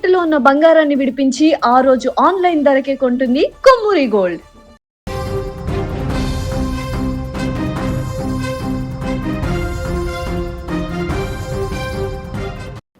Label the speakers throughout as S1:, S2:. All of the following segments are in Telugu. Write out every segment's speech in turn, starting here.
S1: తాకట్టులో ఉన్న బంగారాన్ని విడిపించి ఆ రోజు ఆన్లైన్ ధరకే కొంటుంది కొమ్మూరి గోల్డ్.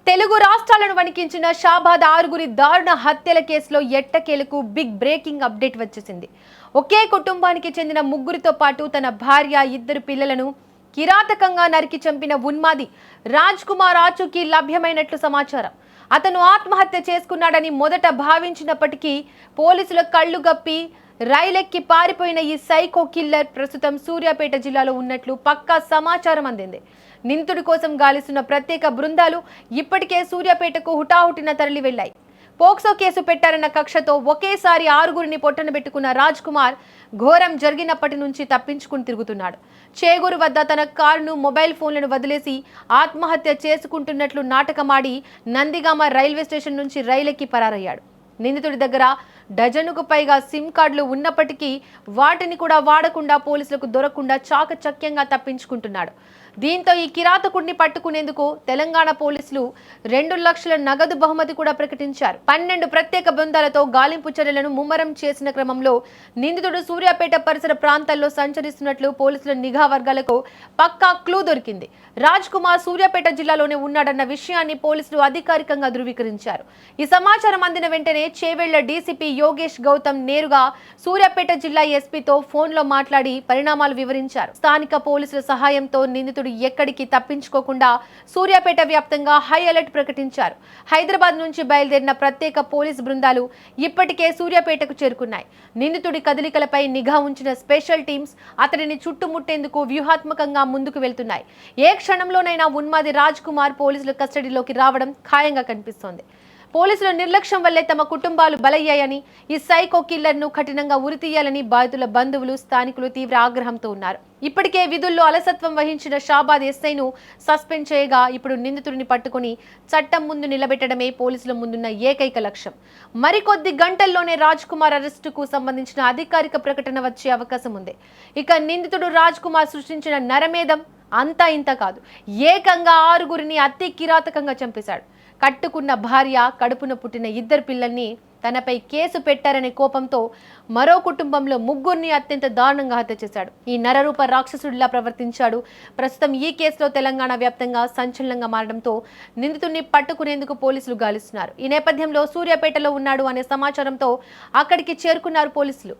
S2: తెలుగు రాష్ట్రాలను వణికించిన షాబాద్ ఆరుగురి దారుణ హత్యల కేసులో ఎట్టకేలకు బిగ్ బ్రేకింగ్ అప్డేట్ వచ్చేసింది. ఒకే కుటుంబానికి చెందిన ముగ్గురితో పాటు తన భార్య, 2 పిల్లలను కిరాతకంగా నరికి చంపిన ఉన్మాది రాజ్ కుమార్ ఆచూకీ లభ్యమైనట్లు సమాచారం. అతను ఆత్మహత్య చేసుకున్నాడని మొదట భావించినప్పటికీ పోలీసుల కళ్లు గప్పి రైలెక్కి పారిపోయిన ఈ సైకో కిల్లర్ ప్రస్తుతం సూర్యాపేట జిల్లాలో ఉన్నట్లు పక్కా సమాచారం అందింది. నిందితుడి కోసం గాలిస్తున్న ప్రత్యేక బృందాలు ఇప్పటికే సూర్యాపేటకు హుటాహుటిన తరలి వెళ్లాయి. పోక్సో కేసు పెట్టారన్న కక్షతో ఒకేసారి 6గురిని పొట్టనబెట్టుకున్న రాజ్ కుమార్ ఘోరం జరిగినప్పటి నుంచి తప్పించుకుని తిరుగుతున్నాడు. చేగూరు వద్ద తన కారును, మొబైల్ ఫోన్లను వదిలేసి ఆత్మహత్య చేసుకుంటున్నట్లు నాటకమాడి నందిగామ రైల్వే స్టేషన్ నుంచి రైలెక్కి పరారయ్యాడు. నిందితుడి దగ్గర డజనుకు పైగా సిమ్ కార్డులు ఉన్నప్పటికీ వాటిని కూడా వాడకుండా పోలీసులకు దొరకకుండా చాకచక్యంగా తప్పించుకుంటున్నాడు. దీంతో ఈ కిరాతకుడిని పట్టుకునేందుకు తెలంగాణ పోలీసులు 2 లక్షల నగదు బహుమతి కూడా ప్రకటించారు. 12 ప్రత్యేక బృందాలతో గాలింపు చర్యలను ముమ్మరం చేసిన క్రమంలో నిందితుడు సూర్యాపేట పరిసర ప్రాంతాల్లో సంచరిస్తున్నట్లు పోలీసుల నిఘా వర్గాలకు పక్కా క్లూ దొరికింది. రాజ్ కుమార్ సూర్యాపేట జిల్లాలోనే ఉన్నాడన్న విషయాన్ని పోలీసులు అధికారికంగా ధృవీకరించారు. ఈ సమాచారం అందిన వెంటనే చేవెళ్ల డీసీపీ యోగేష్ గౌతమ్ నేరుగా సూర్యాపేట జిల్లా ఎస్పీతో ఫోన్లో మాట్లాడి పరిణామాలు వివరించారు. స్థానిక పోలీసుల సహాయంతో నిందితుడు ఎక్కడికి తప్పించుకోకుండా సూర్యాపేట వ్యాప్తంగా హై అలర్ట్ ప్రకటించారు. హైదరాబాద్ నుంచి బయలుదేరిన ప్రత్యేక పోలీస్ బృందాలు ఇప్పటికే సూర్యాపేటకు చేరుకున్నాయి. నిందితుడి కదలికలపై నిఘా ఉంచిన స్పెషల్ టీమ్స్ అతడిని చుట్టుముట్టేందుకు వ్యూహాత్మకంగా ముందుకు వెళ్తున్నాయి. ఏ క్షణంలోనైనా ఉన్మాది రాజ్ కుమార్ పోలీసుల కస్టడీలోకి రావడం ఖాయంగా కనిపిస్తోంది. పోలీసుల నిర్లక్ష్యం వల్లే తమ కుటుంబాలు బలయ్యాయని, ఈ సైకో కిల్లర్ను కఠినంగా ఉరితీయాలని బాధితుల బంధువులు, స్థానికులు తీవ్ర ఆగ్రహంతో ఉన్నారు. ఇప్పటికే విధుల్లో అలసత్వం వహించిన షాబాద్ ఎస్ఐను సస్పెండ్ చేయగా ఇప్పుడు నిందితుడిని పట్టుకుని చట్టం ముందు నిలబెట్టడమే పోలీసుల ముందున్న ఏకైక లక్ష్యం. మరికొద్ది గంటల్లోనే రాజ్ కుమార్ అరెస్టుకు సంబంధించిన అధికారిక ప్రకటన వచ్చే అవకాశం ఉంది. ఇక నిందితుడు రాజ్ కుమార్ సృష్టించిన నరమేధం అంతా ఇంత కాదు. ఏకంగా 6గురిని అతి కిరాతకంగా చంపేశాడు. కట్టుకున్న భార్య, కడుపున పుట్టిన 2 పిల్లల్ని తనపై కేసు పెట్టారనే కోపంతో మరో కుటుంబంలో 3గురిని అత్యంత దారుణంగా హత్య చేశాడు. ఈ నరరూప రాక్షసుడిలా ప్రవర్తించాడు. ప్రస్తుతం ఈ కేసులో తెలంగాణ వ్యాప్తంగా సంచలనంగా మారడంతో నిందితుడిని పట్టుకునేందుకు పోలీసులు గాలిస్తున్నారు. ఈ నేపథ్యంలో సూర్యాపేటలో ఉన్నాడు అనే సమాచారంతో అక్కడికి చేరుకున్నారు పోలీసులు.